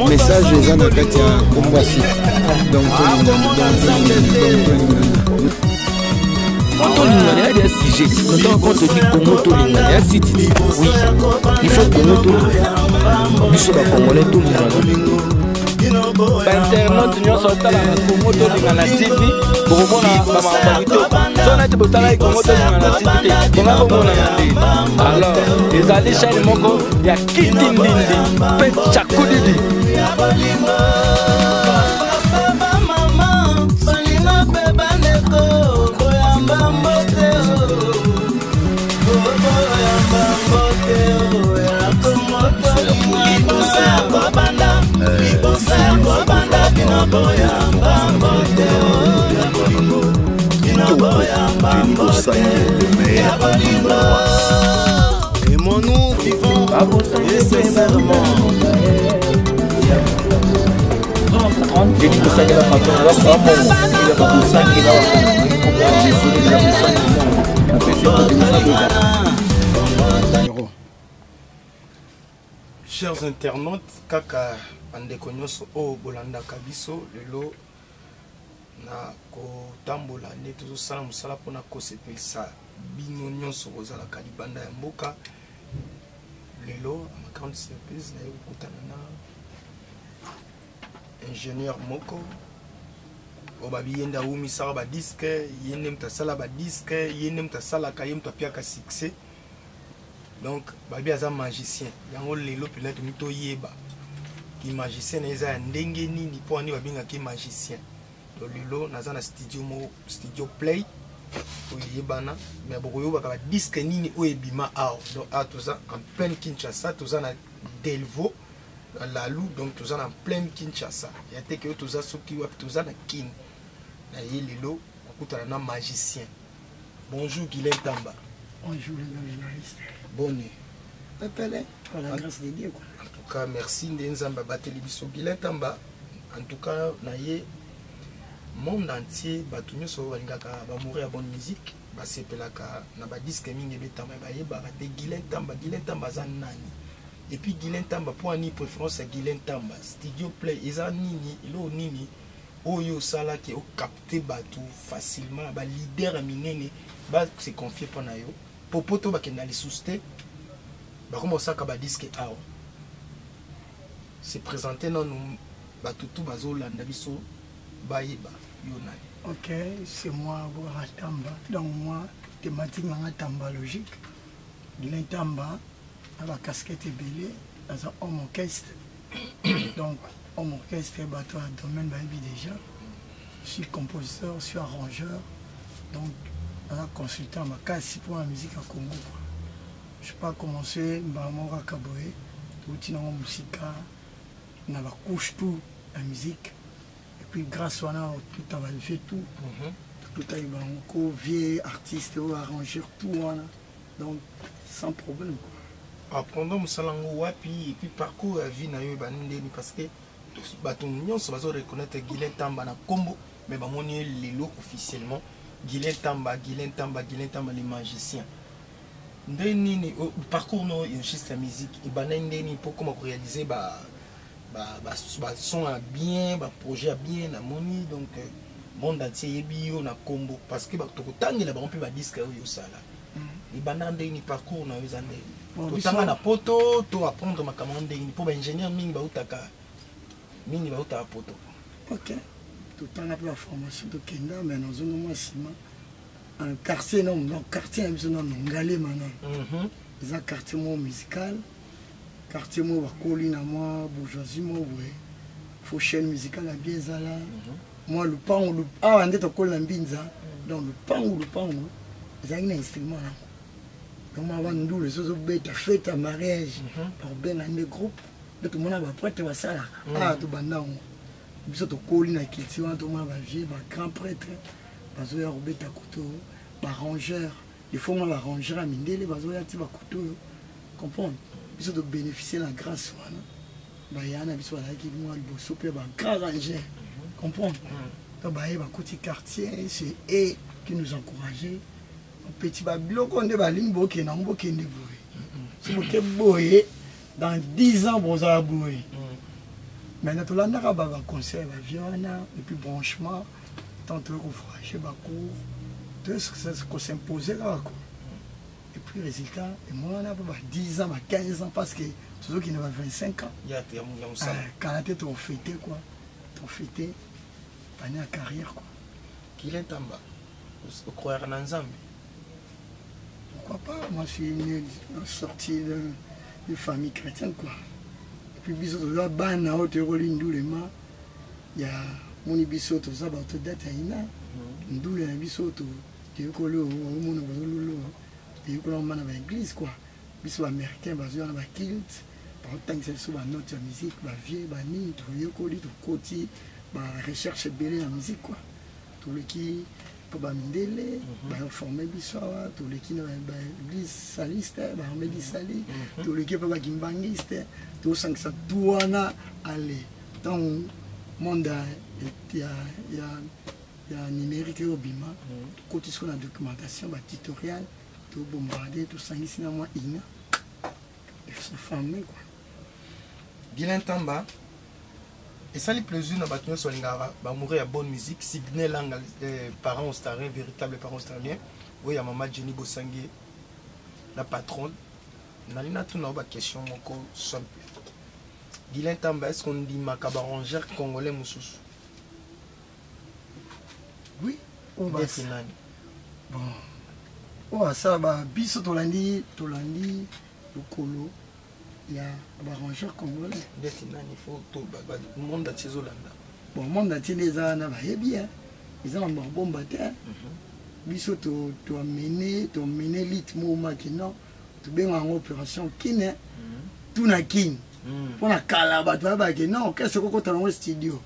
Message aux gens de Katia Kombasi. Donc, quand on a des sujets, quand on dit comment on a des sites, oui, il faut que nous tous, nous sommes congolais, tout le monde. Internet, nous sommes là, comment on a la TV, pour qu'on a la majorité. Si on a été botala, comment on a la TV, comment on a la TV. Alors, les alliés, chaque moment, il y a Kitindindi, Chakoudidi. Et mon nous vivons nécessairement. Chers internautes, kaka bandeko nyonso o bolanda kabiso lelo na kotambola nde tozosala mosala mpona kosepelisa bino nyonso kozala libanda ya mboka. Lelo na grande surprise naye kokutana na ingénieur moko o babi yenda umisaka badiske yende mutu asala badiske yende mutu asalaka ye mutu apiaka succès. Donc babi aza magicien yango lelo mpena tomi toyeba ki magicien na eza ya ndenge nini mpo ani babengaki magicien. To lelo naza na studio play oyebana mais bokoyebaka badiske nini oyo ebima awa. Donc a toza en pleine Kinshasa, toza na Delvaux na Lalu, donc toza na pleine Kinshasa ya teke oyo toza soki wapi toza na Kin na ye lelo okutana na magicien. Bonjour Guilain Tamba. Bonjour les journalistes. Bonne. Pépélé, pour la grâce de Dieu. En tout cas, merci Ndenzamba Bateli Biso Guilain Tamba. En tout cas, naye monde entier batunyo so balingaka ba mourir à bonne musique, ba sepelaka na ba disque mingi betamba ba yeba te Guilain Tamba za nani. Et puis Guilain Tamba pour ani préférence à Guilain Tamba, studio play eza nini, ilo nini oyo sala ki o capter batu facilement ba leader minene ba se confier pona yo. Popoto bakenda les souster ba comme ça ka ba disque awa se présenter dans nous batutu bazolanda biso bayeba yona. Ok, c'est moi Tamba. Donc moi thématique nga Tamba logique. Guilain Tamba à la casquette belée dans un homme orchestre. Donc homme orchestre bateau à domaine baby déjà. Je suis compositeur, je suis arrangeur. Donc un consultant ma casse pour la musique à Congo. Je n'ai pas commencé à Kaboé, tout dans la musique, dans la couche tout la musique. Et puis grâce à nous, tout a fait tout. Tout a eu un vieux artiste, arrangeur, tout. Donc sans problème. Pendant que je et puis parcours la vie parce que nous sommes reconnaître Guilain Tamba na Combo, mais nous sommes officiellement. Guilain Tamba, les magiciens. Ndeni parcours no juste la musique et ndeni pour comment réaliser son bien, projet bien na moni donc monde entier bio na Combo parce que to kotangela on peut ba disque yo sala. Et ndeni parcours na yozande. To tanga na poto to apprendre makambo ndeni pour ba ingénieur mingi ba utaka poto. OK. Tout temps la formation de Kenda mais dans une mois un quartier non quartier non ngalé maintenant ils ont quartier musical quartier mo colline moi bourgeoisie mo ouais faut chaîne musicale à bien zala moi le pan le ah on est au col mbinza donc le pan ils ont un instrument là donc avant nous les autres bêtes fête à mariage par ben un groupe de tout le monde va prêtre va ça ah tout banda biso to colline à culture tout le monde va vieux grand prêtre bazo ya robeta couteau arrangeur il faut moi arrangeur à mindele bazo ya ti ba couteau comprendre biso de bénéficier la grâce wana ba yana biso la ki moi le bosso pe ba grand arrangeur comprendre Donc, côté quartier, c'est eux qui nous encourageaient. Petit babilo, on est baline boké, non boké ne boé. Si boké boé, dans 10 ans, vous allez boé. Maintenant, tout le monde a un concert, et puis branchement, tant que vous frachez, tout ce qu'on s'imposait là. Et puis, résultat, moi, on a 10 ans, 15 ans, parce que c'est ceux qui n'ont pas 25 ans. Quand la tête, on fêtait, quoi. On fêtait, on a une carrière, quoi. Qui est en bas? Vous croyez en Nzambe? Pourquoi pas? Moi, je suis sorti d'une famille chrétienne, quoi. Puis biso là bas na haute rolindu le ma ya moni biso to za ba to data ina ndule na biso to te ko lo mona ba lo te ko mana ba église quoi biso américain ba zo na ba kilt par tant que c'est ba note musique ba vie ba ni to yoko li to koti ba recherche belé la musique quoi tout le qui ba mindele ba former biso tout le qui na ba église saliste ba medi sali tout le qui ba gimbangiste tout ça que ça doit aller dans le monde il y a numérique au bima côté sur la documentation ba tutoriel tout bombarder tout ça ici na moi ina il faut former quoi Guilain Tamba et ça les plaisir na batio so ngara ba mourir à bonne musique signer langue parents australiens véritable parents australiens oui à maman Jenny Bosangue la patronne nalina tout na ba question moko simple. Guilain Tamba, est-ce qu'on dit macabarangère congolais moussous? Oui, on va ça. Bon, oh ça va biso tolandi le colo, il y a barangeur congolais. Il faut tout le monde a tes Olanda. Bon, le monde a tes les ana va bien, ils ont un bon bâtiment. Biso to amener l'itmo makino, to bien en opération kine, tout na kin. Pour la calaba, tu vas dire non, qu'est-ce que tu as dans le studio?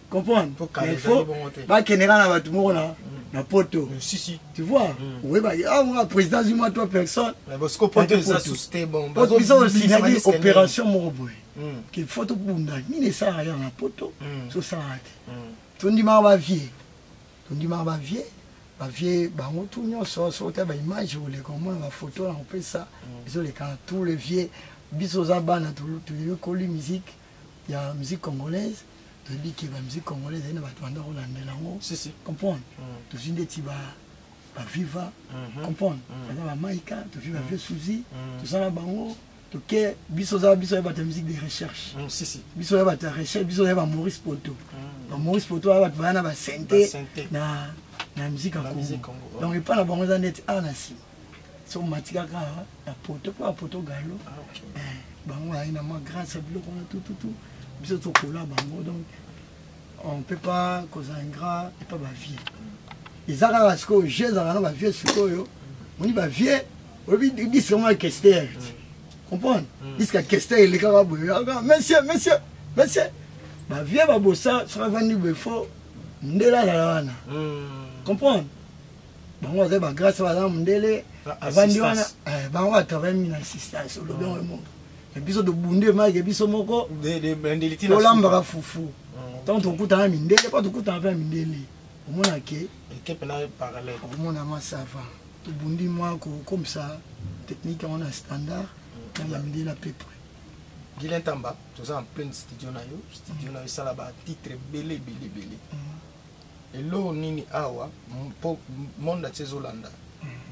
Comprends? Il faut pas qu'il y ait un poteau. Si. Tu vois? Oui, moi, président, dis-moi, toi, personne. Parce que poteau, ça c'était bon. Parce que ça aussi, il y a des opérations morboy. Qu'il faut tout pour nous. Il ça rien un poteau. Tout ça arrête. Ton dimanche va vieux. Ton dimanche va vieux. Va vieux, on tourne sur ta image, ou les comment la photo, on fait ça. Ils ont les quand tous les vieux. Biso za bana tu yokoli musique ya musique congolaise to dit que la musique congolaise ina batu banda kolandela ngo si comprendre to zinde ti ba viva comprendre ba maika to viva vieux souzi to sala bango to ke biso za ba musique de recherche si biso ya ba recherche biso ya ba Maurice Poto ba bana ba santé na musique Congo donc pas la bango za net anasi so matika ka na poto galo bango aina ma grâce à bloc on a tout biso to kola bango donc on peut pas cause ingrat et pas ba vie les arabes ce que j'ai za ba vie ce que yo on dit ba vie on dit c'est comment question comprendre dit que question il est capable monsieur ba vie ba bossa sera venu befo ndela la wana comprendre bango za ba grâce à ndele avant de on va travailler une assistance au bien monde et puis de bunde ma et puis moko de l'ambra foufou tant on coûte un mindele pas de coûte un peu mindele au moins que équipe na parallèle au moins ma ça va to bundi moi comme ça technique on a standard on va mindele à peu près Guilain Tamba tout ça en plein studio na ça là bas titre belé et lo nini awa monde à Olanda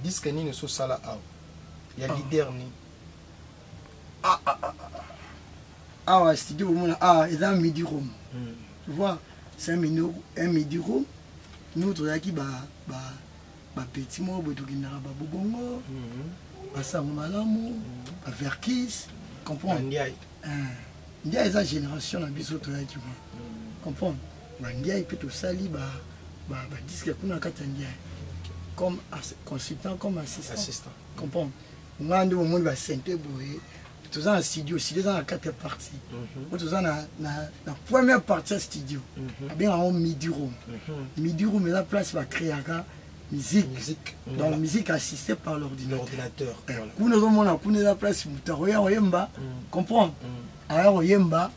disque nini so sala awa ya leader ni awa studio mona ils ont midi room tu vois c'est un midi room nous to yaki ba petit mo bo to kinara ba bobongo ba sango malamu ba verkis comprendre ndia eza génération na biso to yaki mo comprendre ba ndia ipe to sali ba disque kuna kata ndia comme consultant comme assistant comprendre moi ndo monde va sentir boye tout ça en studio dans la 4 parties tout ça na première partie studio bien en midi room mais la place va créer musique donc musique assistée par l'ordinateur kuna romona kuna la place mutaroya oyemba comprendre alors oyemba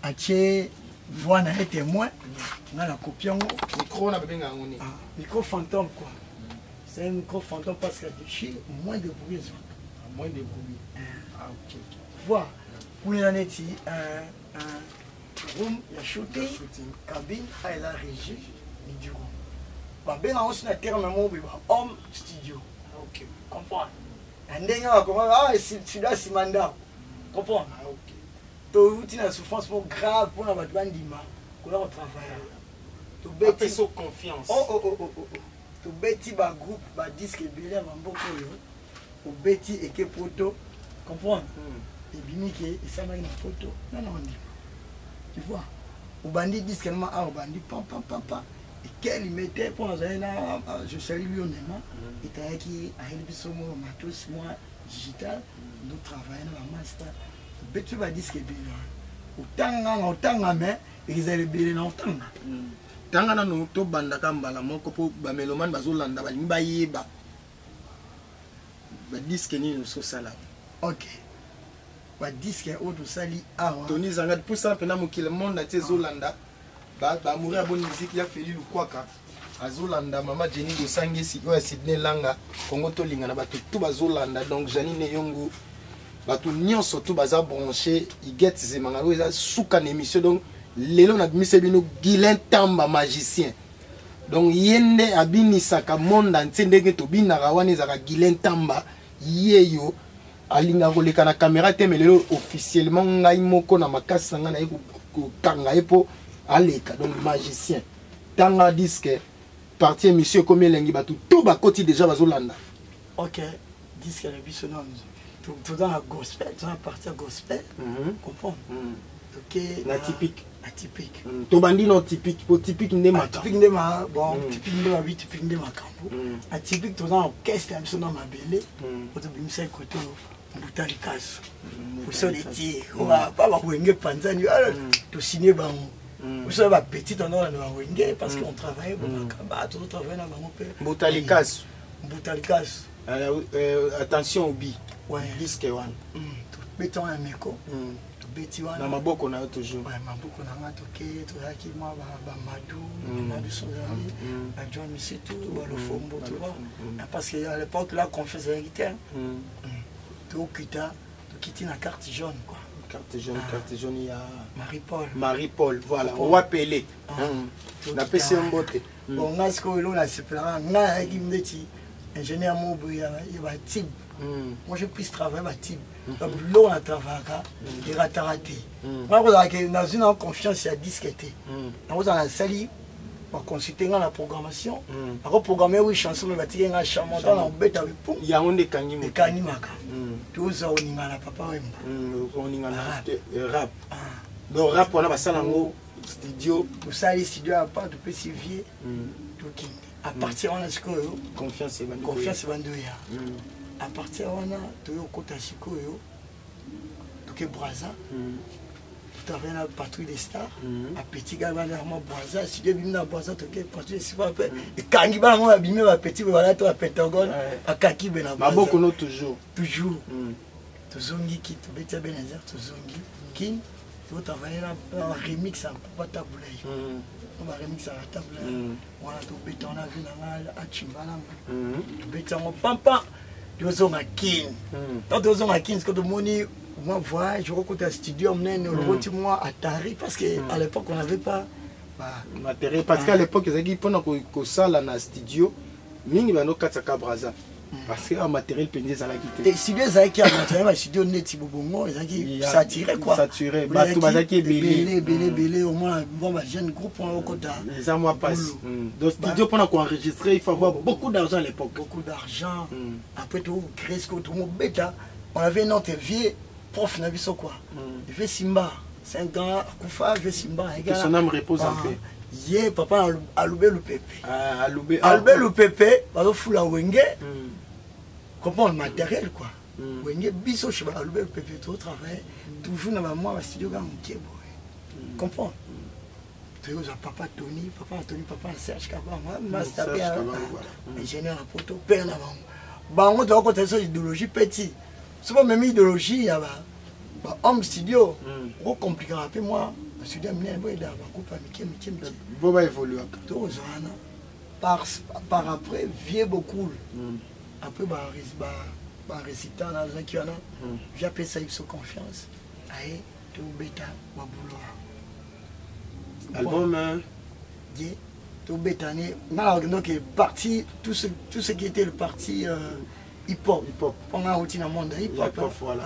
ache voix na témoin na la copie en micro na bébé ngangoni micro fantôme quoi c'est un micro fantôme parce que chez moins de bruit moins de bruit ok voix pour les années un room ya shooting cabine à la régie du room ba ben on se na terme mo bi ba home studio ok comprendre ndenge bakoma c'est là simanda comprendre ok to uti na souffrance pour grave pour na bato bandima ko la travailler to beti so confiance to beti ba groupe ba disque belé ba mboko yo o beti eke poto comprendre et bimike et ça m'a une photo non tu vois au bandit disque normalement au bandit pam et quel il mettait pour nous là je salue lui honnêtement et t'as qui a une biso mo matos moi digital nous travaillons dans master betu ba disque belé otanga mais ils allaient belé na otanga tanga na no to banda kambala moko po ba meloman bazolanda ba limba yeba ba disque ni no so sala ok ba disque auto sali awa Tony Zanga pour ça pena mokile monde ate zolanda ba mourir bonne musique ya Feli Lukwaka azolanda mama Jenny do sangesi o Sydney Langa Kongo to linga na bato tout bazolanda donc Janine Yongo bato nyonso tout baza branché i get zemanga o eza suka na émission donc lelo na bimise bino Guilin Tamba magicien donc yende abinisaka monde entier ndenge to binaka wana ezaka Guilin Tamba yeyo alinga koleka na caméra te mais lelo officiellement ngai moko na makasi nga na ko kanga epo aleka donc magicien tanga disque partie monsieur comme elengi batu to bakoti déjà bazolanda ok disque na biso non tout dans la gospel dans la partie gospel comprendre ok na typique atypique to bandi non typique po typique ndema typique ndema bon typique ndema bi typique ndema kampo atypique tout dans orchestre na biso na mabele pour te bimisa côté Mbutali kaso usoleti wa baba wenge panzani to signer bango uso ba petit on a na wenge parce qu'on travaille bon kaba tout travailler na bango pe Mbutali kaso attention au bi ouais disque one béton un meko to beti wana na maboko na toujours ouais maboko na ngato ke to yaki moi ba madu sozali ba John Misitu ba le fombo tu vois parce que à l'époque là confiance avec guitare to quitter la carte jaune quoi. Carte jaune il y a Marie-Paul voilà on va appeler na PC mbote bon ngasko lo la separa nga ki mdeti ingénieur mobo ya ba tib moi je puisse travailler ba tib donc lo na travaka et ratarate moi ko la que dans une confiance ya disquette na ko za sali pour consulter la programmation pour programmer oui chanson mais bâtir un chamon dans la bête avec pour il y a un des kangi maka tout ça on y a la papa wemba on y a rap donc rap on a passé dans le studio tout ça les studios à part de petit vieux tout qui à partir on a ce que confiance bandoya à partir on a tout côté siko yo tout que braza travailler la patrouille des stars à petit gars va vraiment boisa si Dieu bimna boisa to que patrouille si pas et kangi ba mo abimé ba petit voilà to à Pentagone à kaki bena maboko no toujours to zongi ki to betia benazer to zongi kin to travailler la remix à papa tabulay on va remix à table voilà to beton la vie na a chimbala to beton pampa to zonga kin to zonga kin que de moni moi voyage je rencontre un studio le moi à Tari parce que à l'époque on n'avait pas matériel parce qu'à l'époque ils avaient pendant que ça là dans studio mingi bano katsaka braza parce que un matériel pendé ça la quitté et studio ça qui a matériel studio neti bobongo ils ont saturé quoi saturé bato bazaki belé au moins bon bah jeune groupe on kota les mois passent donc studio pendant qu'on enregistrer il faut avoir beaucoup d'argent à l'époque beaucoup d'argent après tout créer ce que tout le monde bêta on avait un autre vieux prof na biso quoi il fait Simba c'est un gars Koufa il fait Simba que son âme repose en paix yé papa alubé le pépé alubé le pépé bazo fula wenge comprendre matériel quoi wenge biso chez alubé le pépé tout travail toujours na moi studio ga mkiebo comprendre tu as papa Tony papa Serge Kaba master ingénieur à poto père na bango to ko tesa idéologie petit c'est pas même idéologie ya ba homme studio gros compliqué un peu moi studio minene boyeda bakupa mike Vous va évoluer. tozwana par après vieux beaucoup après récitant nazaki wana vie apesa biso confiance aye tobeta mabulo Album die tobetane ngala donc parti tout ce qui était le parti hip-hop on a outil dans monde hip-hop voilà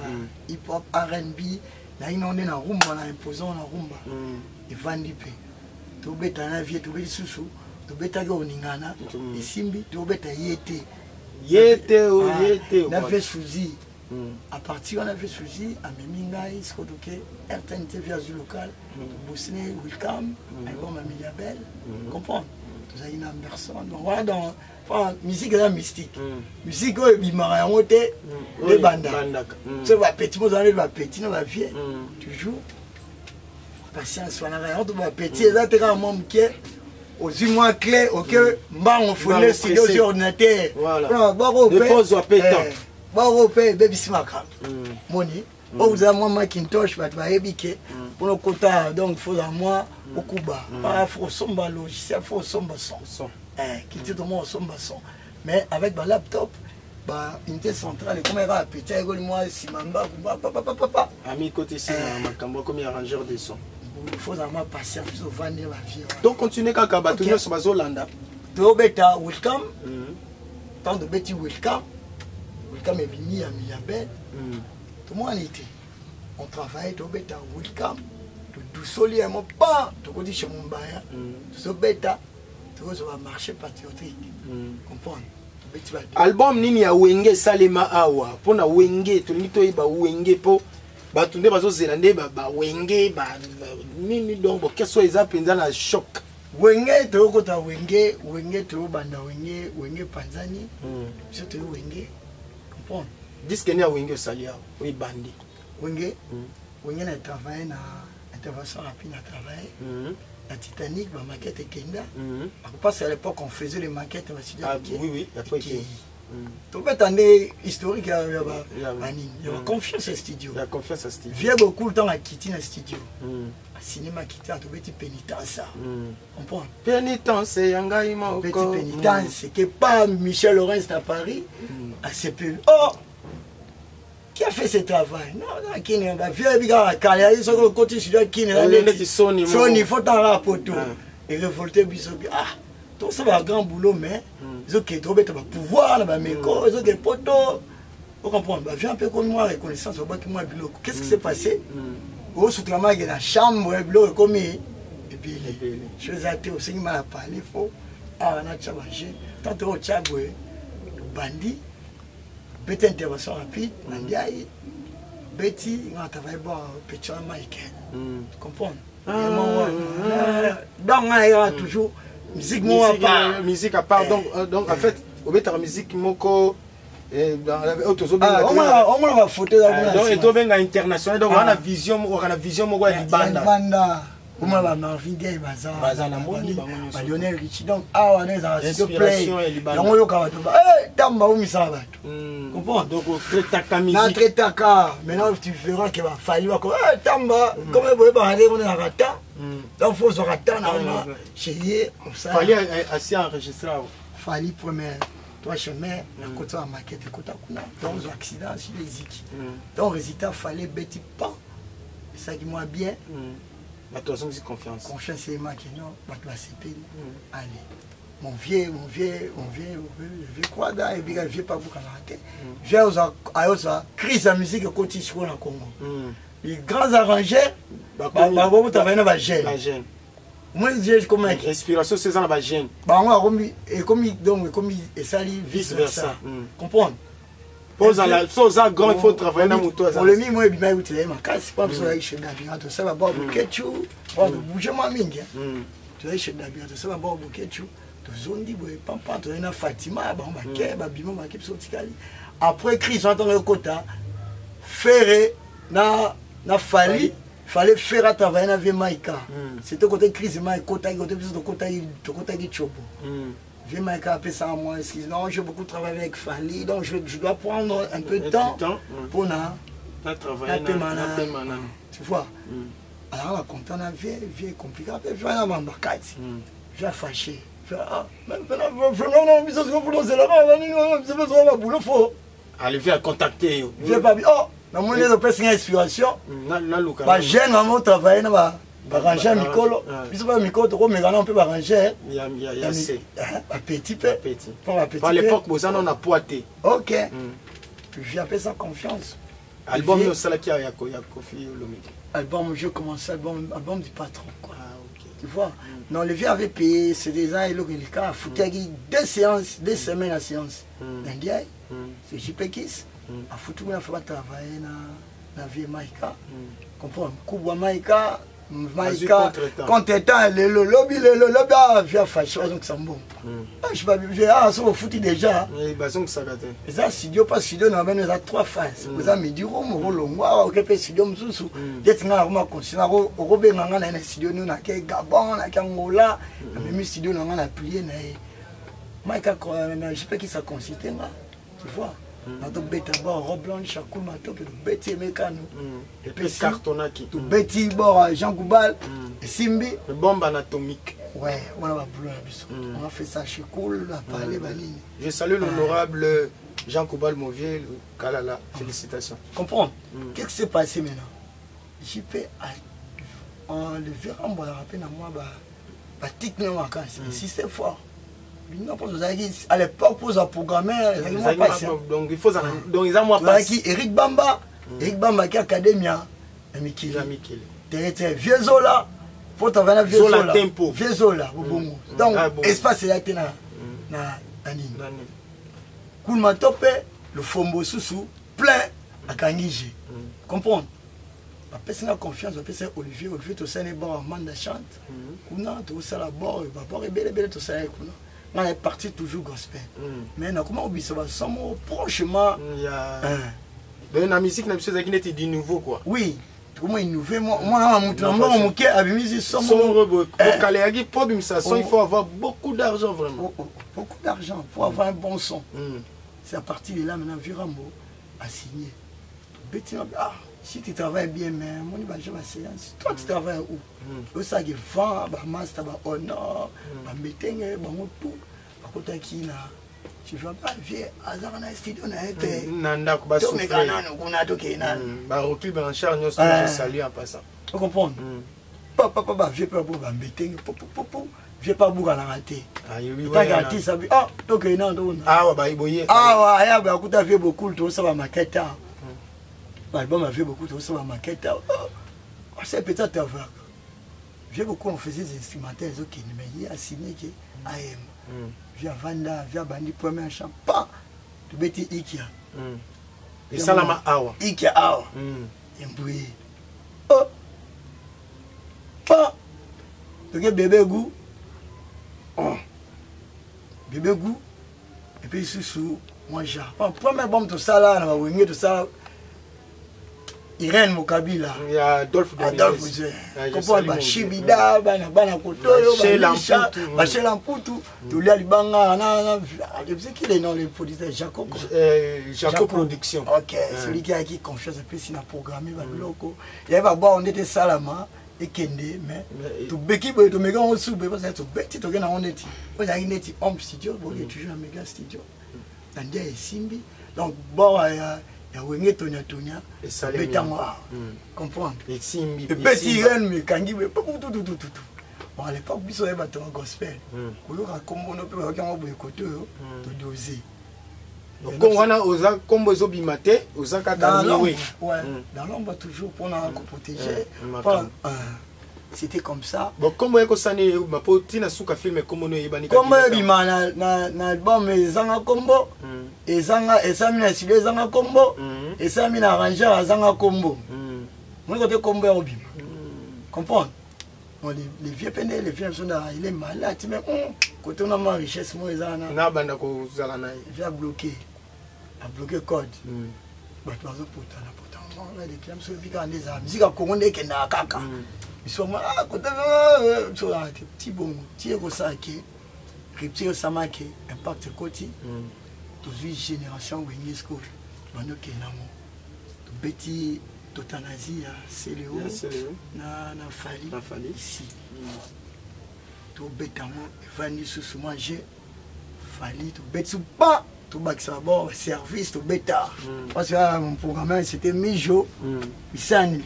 hip-hop R&B na inonde na rumba na imposant na rumba evandi pe tobetana vie tobeti susu tobetaki oningana esimbi tobeta yete na fait souci à partir on a fait souci à memingai skodoke RTN TV azul local bosné welcome album Amelia Belle comprendre tout ça une personne donc voilà dans musique là mystique musique oyo bimara yango te de banda c'est ba petit mo za ba petit na ba vieux toujours patience wana yango to ba petit za te ka mo mke aux mois clés auquel on fournit studio sur ordinateur voilà des faux appétants barope baby simaka moni vous avez moi Macintosh but ba ebike pour le quota donc faut à moi okuba pas faut somba logiciel faut somba son qui dit tout monde somba son mais avec ba laptop ba unité centrale comme va petit ego moi simamba papa ami côté si makambo comme arrangeur de son il faut avoir patience pour vendre la vie. Donc continuez quand Kabatunyo sur Bazolanda. To beta welcome. Tant de beti welcome. Welcome est venu à Miabel. Tout le monde était. On travaillait to beta welcome. To doucoli un mot pas. To côté chez Mumbaya. To beta. To va marcher patriotique. Comprendre. Album nini ya Wenge Salema awa. Pona Wenge to nito iba Wenge po. Batunde bazo zelande ba wenge ba nini donc qu'est-ce que ça penza na choc wenge to kota wenge to banda wenge panzani surtout wenge comprendre disque ni ya wenge salia oui bandi wenge na travailler na intervention rapide na travailler la Titanic ba maquette kenda parce qu'à l'époque on faisait les maquettes oui après tu peux attendre historique, il y a confiance au studio. Il y a confiance au studio. Viens beaucoup de temps à quitter le studio. Cinéma quitter, tu peux dire pénitence. Comprends? Pénitence, Yangaïma. Petit pénitence, que pas Michel Laurence à Paris, à CPU. Oh! Qui a fait ce travail? Non, qui n'est pas vieux, il y a Calais, sur le côté studio, qui n'est pas Sony, il faut t'en rapporter. Et révolter, ah! Donc ça va un grand boulot, mais ils ont pouvoir, ils ont des poteaux. Vous comprenez? Viens un peu comme moi, reconnaissance au bas qui moi, qu'est-ce qui s'est passé? Au soutien, il y a la chambre, comme et puis je suis allé au Seigneur, il m'a parlé, il faut. Ah, on a changé. Tant que tu as bandit, petite intervention rapide, Nandiaï, Betty, on a travaillé pour petit Michael. Tu comprends? Donc, il y a toujours. Musique à part. Donc en fait, au fait la musique moko dans la on va photo donc et to benga international donc on a vision moko ya banda on va Marvin Gaye baza na moni ba Lionel Richie donc on est dans la play donc yo ka tamba o misala bato comprends donc traitaka musique na traitaka maintenant tu verras que va falloir que tamba comme vous va aller on a rata donc faut se attendre chez ça fallait assez enregistrer fallait première toi chemin la côté à maquette côté kuna donc accident sur les zik donc résultat fallait bêti pas ça qui moi bien la toi sans confiance c'est moi qui non pas toi c'est allez mon vieux quoi là et bien vieux pas beaucoup raté vieux aux crise la musique côté sur le Congo les grands arrangeurs bon travailler na ba jeune moi je comme inspiration c'est ça na ba jeune comme et ça vice versa comprendre pose à la chose à grand il faut travailler na moto pour le moi bima utile ma casse pas besoin chez Dabia to ça va ba bukechu ba bouger ma mingi tu es chez Dabia to ça va ba bukechu to zondi boy pampa to na Fatima ba ke ba bima ma kepi sotikali après crise en tant que quota ferré na fallait faire à travailler na vie Maïka c'était côté crise Maïka côté chobo vie Maïka appelé ça à moi excuse non j'ai beaucoup travaillé avec Fali donc je dois prendre un peu de temps pour travailler tu vois alors la content na vie compliqué après vie na mambakati vie fâché vraiment biso ko fulo zela ba ni biso besoin ba boulot fo aller via contacter vie pas oh na mon les opes une inspiration na luka ba jeune maman travailler na ba ranger mikolo biso ba mikolo to ko mekana on peut ba ranger ya c'est un petit peu par l'époque bozana on a poité OK puis après ça confiance album yo salaki ya Kofi Olomide album je commençais album du patron quoi tu vois non le vieux avait payé c'est des ans et le cas foutu 2 séances 2 semaines à séance n'indiaï c'est JPKIS a foutu on a fait travailler na vie Maïka comprendre kubwa Maïka contre-temps le lobby via fâché donc ça bon je pas bien ça au foutu déjà et bazong sakate ça studio pas studio na ben ça 3 phases ça me dit ro mo longwa okepe studio msusu yetinga ma consina ro benga na studio nous na ke Gabon na Angola même studio na plié na Maïka je sais qui ça consiste tu vois na to beta ba robe blanche cool ma to pe beti mekano et puis cartonaki to beti bo Jean Goubal et Simbi bombe anatomique ouais on a boulot biso on a fait ça chez cool la parler baline je salue l'honorable Jean Goubal Movier Kalala félicitations comprendre qu'est-ce qui s'est passé maintenant JP on le verra on va rappeler na moi ba technique en vacances système fort à l'époque pour un programmeur donc il faut donc ils ont moi pas Eric Bamba qui academia Mikili vieux Zola pour t'avoir vieux Zola donc espace là na Koulma Topé le Fombo Soussou plein à Kangiji comprendre après c'est la confiance après c'est Olivier tout ça n'est bon Amanda chante kuna tout ça la bord et belle tout ça kuna on est parti toujours gospel mais comment on ça va sommes prochement dans la musique na biso qui était du nouveau quoi oui comment innover moi moké abimisi sommes Kaleagi pour bimisa son il faut avoir beaucoup d'argent vraiment beaucoup d'argent pour avoir un bon son c'est à partir de là maintenant Virambo a signé Bettina si tu travailles bien mais mon va jamais séance toi tu travailles où au ça qui vend ba master ba honor ba meeting ba tout à côté qui na tu vas pas vieux hasard na studio na été nanda ko ba souffler on to kena ba recul en charge nous je salue en passant vous comprenez papa ba vieux pas ba meeting vieux pas bouga na raté ta gati sabi to kena ndo ba iboye ya ba kuta vieux beaucoup to ça ba maquette l'album avait beaucoup de ça, ma maquette. C'est peut-être avoir. J'ai beaucoup, on faisait des instrumentales, mais il a signé qui AM. Via Vanda, via Bandi, premier chant, pas de bêtis Ikea. Et Salama Awa. Ikea Awa. Embouillé. Oh! Pas! Donc, bébé goût. Bébé goût. Et puis, sous moi, j'ai. Premier bombe, tout ça là, on va venir tout ça. Irène Mokabila, il y a Adolphe Comprends Shibida, Bana Kotoyo, Bachel Amputu, Toulia Libanga, c'est qui les noms les producteurs Jacob Production. Ok, celui qui a qui confiance un peu s'il a programmé Loco. Il y avait on était Salama et Kende, mais tout Beki, tout méga on sous, parce que tout Betty, tout gain on était. Vous avez une home studio, vous avez toujours un méga studio. Nandia et Simbi, donc bon. Il y a Wenge Tonya et Bétama. Comprendre. Et Simbi. Et petit Irène, mais Kangi, mais tout. Bon, à l'époque, il y avait un gospel. Il y a un combo, il y a un côté de doser. Donc, on a un combo Zobimate, aux Akatami. Dans l'ombre, toujours pour nous protéger. C'était comme ça. Bon, comment est-ce que ma potina souka film comme on est bani comme na album ezanga combo ezanga esamina silo ezanga combo esamina arranger azanga combo moi côté combo ya obima comprendre les vieux pende les vieux sont là il est malade mais côté on a ma richesse moi ezana na banda ko zala na vient bloquer code ba tu vas pourtant on a des clients sur bika ndeza musique Congo ndeke na kaka ils sont là côté sur un petit bon tirer ça qui rupture samake impact côté tous une génération Wenge School bando ke namo to beti Totanasie ya Céléo na Fali ici to betamo Evani sous moi j'ai Fali to betsu pas to bakisa bon service to beta parce que mon programme c'était Mijo Isani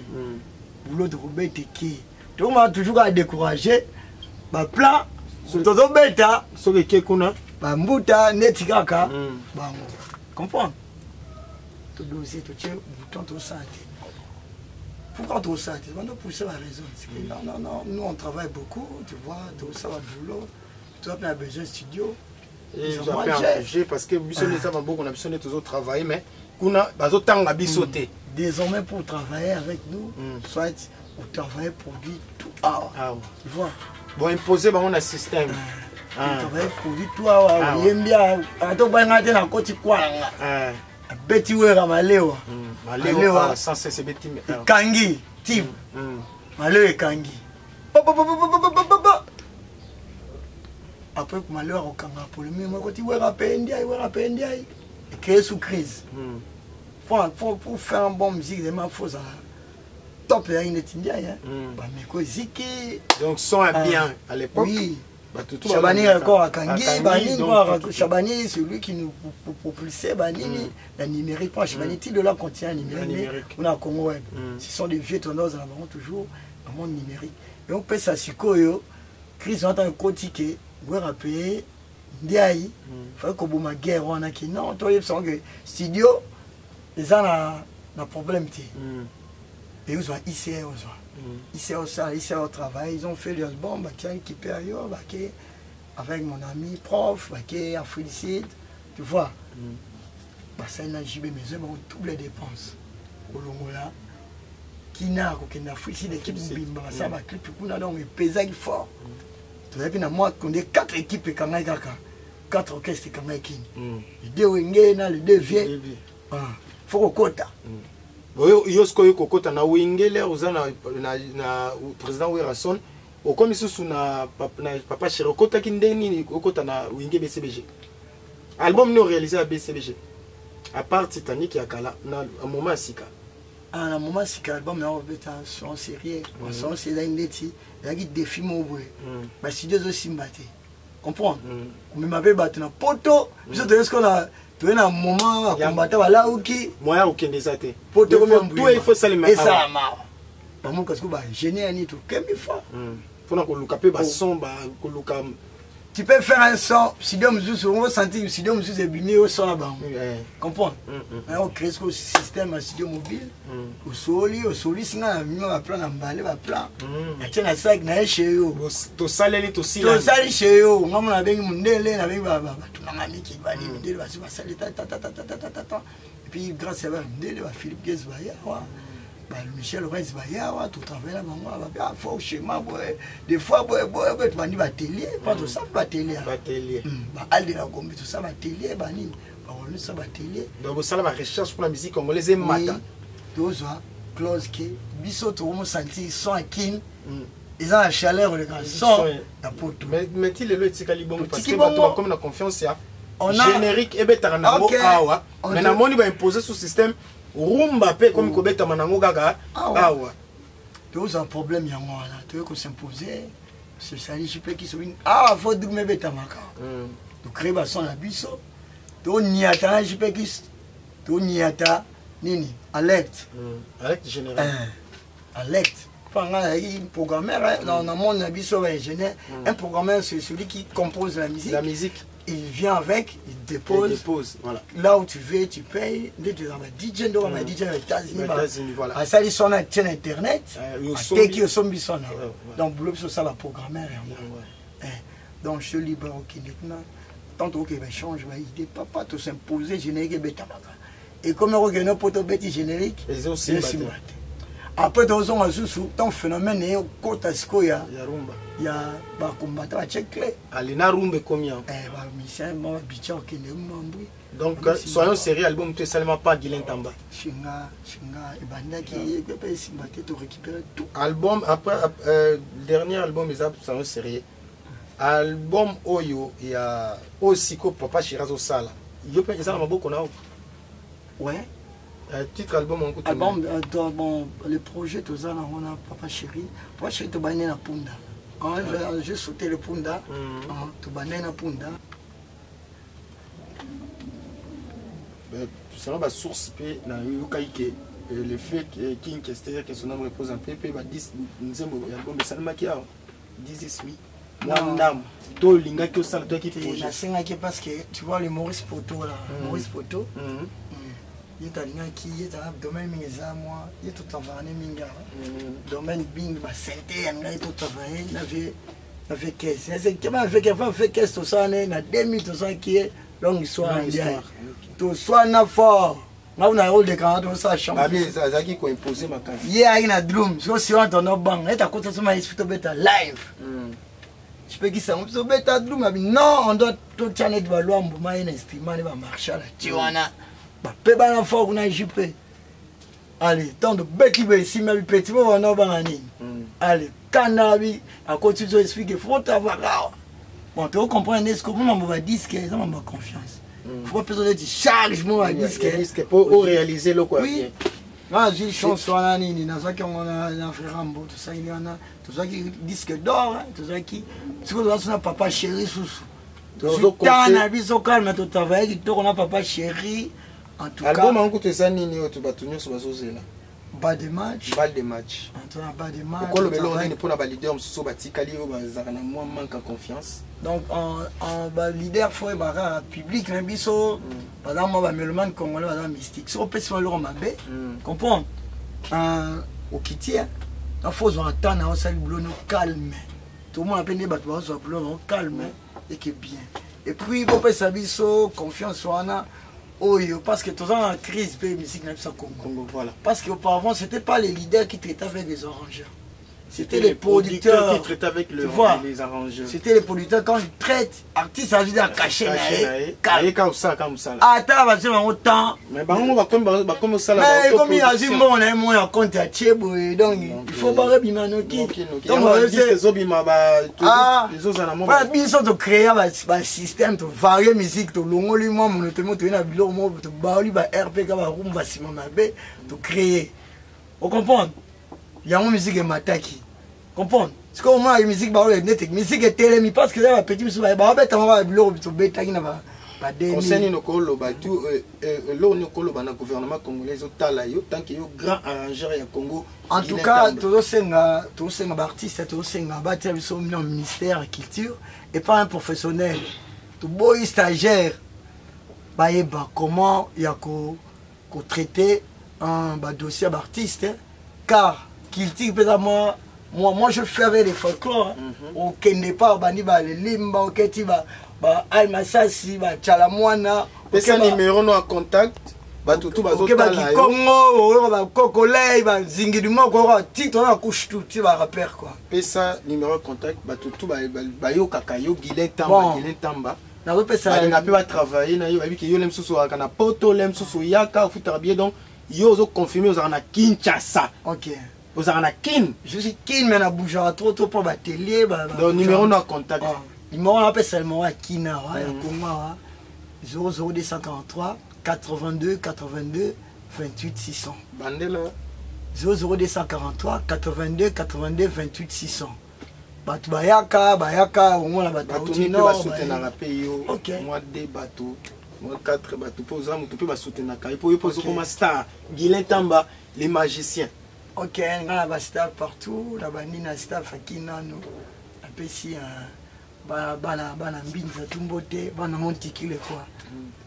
boulot de beta qui donc m'a toujours à décourager ba plan to beta so que kuna ba mbuta netikaka ba comprendre to dossier to tient bouton to santé. Pourquoi tout ça? Tu vas nous pousser la raison. Non, nous on travaille beaucoup, tu vois, tout ça va boulot. Tu as besoin de studio. Ils ont engagé parce que on a besoin de toujours travailler, mais on a besoin de sauter. Désormais, pour travailler avec nous, soit vous travaillez produit tout tu vois. Bon, imposer on a un système. Travailler produit tout il aime bien. Attends, on a un côté quoi. Beti wera malewa malewa sans cesse beti kangi team malewa kangi après malewa okanga pour le même côté wera pendia créer sous crise pour faire un bon musique des ma faut ça top ya inetindia ba meko ziki donc son bien à l'époque. Oui. Chabani encore à Kangi, Chabani celui qui nous propulsait, la numérique. Chabani, de là contient numérique. On a Congo Web. Ce sont des vieux tonneaux, nous avons toujours un monde numérique. Et on peut s'assurer, Chris, on a un côté qui est rappelé, Ndiaye, il faut qu'on ait une guerre, on a qui non, toi, il faut que studio, les gens ont un problème. Et ils ont ICR, ils ont travail, ils ont fait leur bon, qui ont équipé ailleurs, avec mon ami prof, qui a félicité, tu vois. Ça n'a JB, mais ils ont double les dépenses. Au Longola, qui n'a aucune félicité d'équipe, ça va clip, on a donc un paysage fort. Tu vois, puis moi, on a 4 équipes, 4 orchestres, les 2 Wengena, les 2 vieux, il faut qu'on compte. Yosko kokota na wingele uzana na président Werason okomi susu na papa chéri okota kindeni okota na winge BCBG album no réalisé à BCBG à part Titanic ya kala na moment sika na moment sika album na obeta son série son série ndeti ya ki défi mobwe ba studio zo simbate comprendre mais m'avait battu na poto biso de ce qu'on a tu es dans un moment à combattre là où qui moyen aucun des athées pour te tout il faut ça les et ça marche pas mon parce que bah génie ni tout quel fois faut qu'on lukape ba son ba luka tu peux faire un son si deux mesures on va sentir si deux mesures est bini au son là-bas comprendre on crée ce système à studio mobile au soli singa na plan na mbale ba plan na tena sac na chez eux to saleli to sila to sali chez eux ngamo na bengi mundele na bengi ba tunanga miki ba ni mundele ba sali ta et puis grâce à mundele ba Philippe Guez ba ya Michel Reyes ba ya wa tout travail là ba faut schéma des fois tu vas dire atelier pas tout ça atelier ba al de la gombe tout ça atelier ba ni ba on ça atelier donc ça la recherche pour la musique congolaise et mata toza close qui biso to mo sentir son akin ils ont la chaleur le grand son la poto mais tu le tikali bon parce que ba comme na confiance ya générique et betara na mo awa mais na moni ba imposer ce système rumba pe comme kobeta manango gaga awa tous un problème ya moi là tu veux qu'on s'imposer ce sali je peux qui sont faut dire me beta maka tu crées ba son la biso to niata je peux qui to niata nini alerte alerte générale alerte un programmeur dans le monde na biso ingénieur un programmeur c'est celui qui compose la musique. Il vient avec, il dépose. Voilà. Là où tu veux, tu payes. Là, tu as un DJ, donc un DJ aux États-Unis. Voilà. Ça, ils sont sur Internet. Qui sont donc, boulot sur ça, la programmeur. Donc, je suis libre au Québec. Tant que je change, il ne peut pas tout s'imposer générique et bêta. Et comme on regarde pour bêta générique, ils ont aussi. Après, dans un phénomène, il y a un Skoya. Il y a un combattant à Tchèque. Alina Rumbe combien? Donc, soyons sérieux, l'album, tu es seulement pas Guilain Tamba. Album, après, dernier album, soyons sérieux. Album Oyo, il y a aussi que Papa Chirazo Sala. Il y a beaucoup qu'on a. Ouais. Titre album en côté. Album, bon, le projet, tout ça, on a Papa Chéri. Papa Chéri, tu vas aller à Punda. J'ai sauté le Punda. Tu vas aller à Punda. Ça va source puis na yokaike le fait King c'est-à-dire que son nom repose en paix va 10 nzembo album de Salma Kia 10 oui moi ndam to linga ki osala to ki projet na senga ki parce que tu vois le Maurice Poto là Maurice Poto il est allé qui est à domaine minza moi il est tout travaillé minga domaine bing ba santé ngai tout travaillé avec caisse c'est que ma avec caisse tout ça na 2000 tout ça qui est longue histoire tout soit na fort là on a rôle de quand on ça chambre abi ça qui ko imposer ma case yeah ina drum so si on ton bang et à côté ça m'a expliqué beta live je peux qui ça on so beta drum abi non on doit tout channel de loi mbuma ina estimane ba marshal tu wana ba pe ba na fort na JP allez tant de bête libre ici mais petit mo on ba nani allez kanabi à côté tu expliquer faut avoir bon tu comprends ce que moi on va dire que ça m'a confiance. Il faut pas besoin de chargement à disque pour réaliser le quoi. Oui. Moi j'ai chance on a ni na ça qu'on a fait Rambo tout ça il y en a tout ça qui disque d'or tout ça qui tu vois ça Papa Chéri sous. Tout ça na biso calme tout travail qui on a Papa Chéri en tout cas. Album en côté ça nini tu vas tenir sur bazoze là. Bas de match. Bas de match. On a pas de match. Pourquoi le vélo on est pour la leader on se batikali au bazarana moi manque en confiance. Donc en leader faut être public même biso par exemple moi melman congolais dans mystique so peut se le mabe comprendre au kitia il faut entendre on ça le boulot calme tout le monde appelle les bateaux so boulot calme et que bien et puis bon peut ça biso confiance wana oyo parce que tous en crise pe musique na biso Congo voilà parce que auparavant c'était pas les leaders qui traitaient avec les arrangeurs. C'était les producteurs qui traitaient avec les arrangeurs. C'était les producteurs quand ils traitent artistes à dire cacher comme ça attends parce que autant mais on va comme ça là mais comme il a dit mon on a compte à Chebo donc il faut pas rebimanoki donc les obima les autres en amont pas biso de créer un système de varier musique de longoli moi monotomo to na bilo mo to baoli ba RP ka ba rumba sima mabe to créer on comprend. Il y a une musique qui m'attaque. Comprends? C'est comme moi, la musique, la musique est télé, parce que c'est un petit peu souvent. Il y a un peu de bêta qui n'a pas de. Concernant le gouvernement congolais, tant qu'il y a un grand arrangeur au Congo. En tout cas, tous les artistes, tous les artistes sont au ministère de la Culture et pas un professionnel. Tout beau stagiaire, comment il y a traiter un dossier d'artiste, car qu'il tire moi je fais avec les folklore au Kendepa bani ba le limba au Ketiba ba almasasi ba chalamwana pesa numéro no contact ba tutu ba zotala yo Congo ba kokolei ba zingidi moko ko titre na couche tout ti ba rappeur quoi pesa numéro contact ba tutu ba yo kakayo Guilin Tamba na pesa na pe ba travailler na yo ba bi ke yo lem susu kana poto lem susu yaka futa bien donc yo zo confirmer aux na Kinshasa. OK. Aux na Kin. Je suis Kin mais na bougera trop pour ba télé ba. Donc numéro no contact. Numéro on appelle seulement à Kina ya Kongo 00243 82 82 28 600. Bandela 00243 82 82 28 600. Batu bayaka on la batu no ba soutenir na pe yo. OK. Moi des bateaux. Moi 4 bateaux pour ça tu peux ba soutenir na pour poser comme star Guilin Tamba les magiciens. OK, on a ba star partout, la banina star fakina no. Apesi bana mbinza tumbote bana montikile quoi.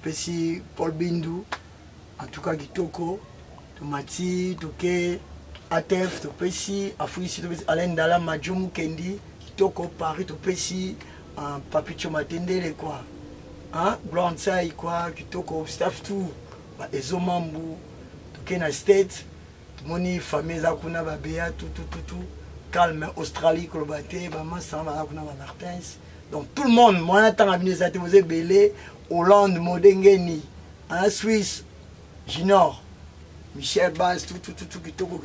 Apesi Paul Bindu en tout cas Kitoko, Tomati, Toke, Atef, Topesi, Afouisi, Alain Dala Majomu Kendi, Kitoko Paris, Topesi, Papicho Matendele quoi. Hein, Blanchai quoi, Kitoko staff tout, Ezo Mambu, Toke na state, Moni famille za kuna ba Bea tout calme Australie kolobate ba Masamba za kuna ba Martins. Donc tout le monde, moi attends venir ça te vous belé, Hollande Modengeni, en Suisse, Junior, Michel Bass tout Kitoko,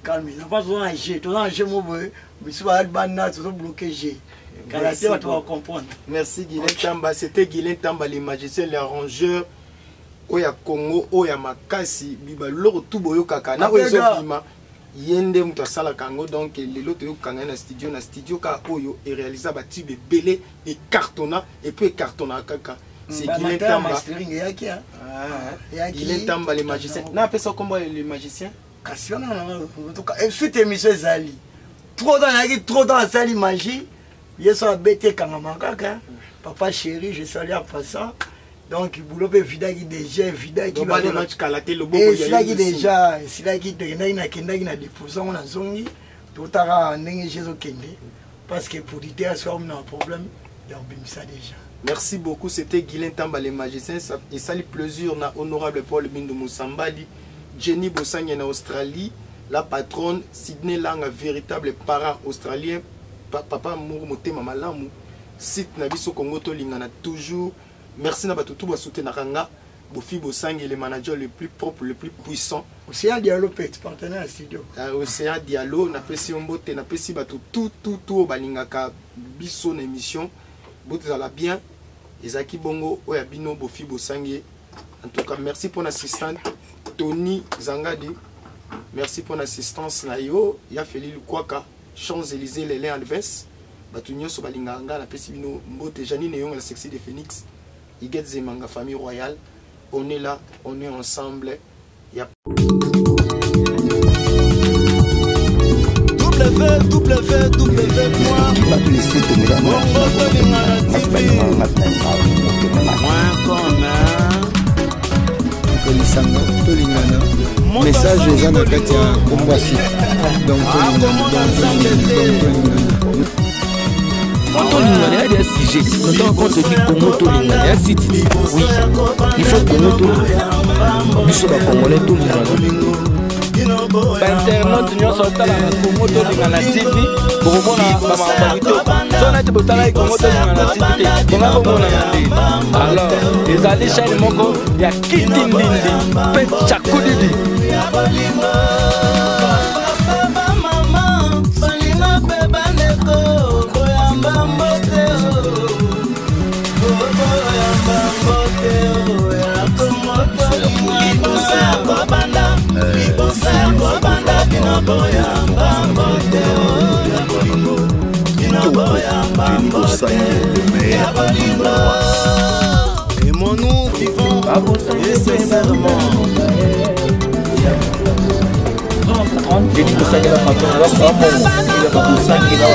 calme. Ça passe un G, tout un G mauvais, mais soit Albana tout bloqué G. Caractère tu vas comprendre. Merci Guilin Tamba, c'était Guilin Tamba les magiciens, les arrangeurs oya Congo oya makasi biba loko tout boyo kaka na oyo bima yende muto asala kango donc lelo to yokanga na studio ka oyo et réaliser ba tube belé et cartonna et puis cartonna kaka c'est Guilin Tamba Guilin Tamba les magiciens na appelle comment les magiciens Cassiona en tout cas et suite émission Zali trop dans la salle magie yeso abete kangama kaka papa chéri je salue à passant. Donc, il boulot vida qui déjà vida qui va match kalaté le beau déjà c'est là qui na déposer on a zongi tout à n'engue jezo kende parce que pour l'idée à soi on a un problème d'orbim ça déjà. Merci beaucoup, c'était Guilin Tamba les magiciens et salut plaisir na honorable Paul Bindo Moussambali Jenny Bossang en Australie la patronne Sydney Lang véritable parent australien papa Mourou Motema Malamu site na biso Congo to lingana toujours. Merci à tout le soutien Naranga, Bofi Bossang est le manager le plus propre, le plus puissant. Océan Diallo peut être partenaire à studio. Océan Diallo, n'a pas si on botte, n'a pas si tout au balingaka biso na émission. Botte à la bien. Ezaki Bongo, Oyabino, Bofi Bossang. En tout cas, merci pour l'assistante Tony Zangadi. Merci pour l'assistance Nayo. Ya Feli Lukwaka, Champs-Élysées, Lélé Alves. Batunyo Sobalinganga, la Pessibino, Mbote Janine et la Sexy de Phoenix. Iget Zemanga famille royale, on est là, on est ensemble. Yep. Message aux gens de Katia Kombasi. Donc, quand on a des sujets, quand on se dit comment on a des sites, oui, il faut que nous nous sommes congolais tout le monde. Internet, nous sommes là, comment on a la TV, pour voir la vérité. Si on a été botala, comment on a la TV, comment on a la alors, les alliés chez Moko, il y a Kitindindi, Pet Chakoudidi. Et mon nous vivons nécessairement. J'ai dit que ça y est la patronne, alors ça il y a pas de ça qui va.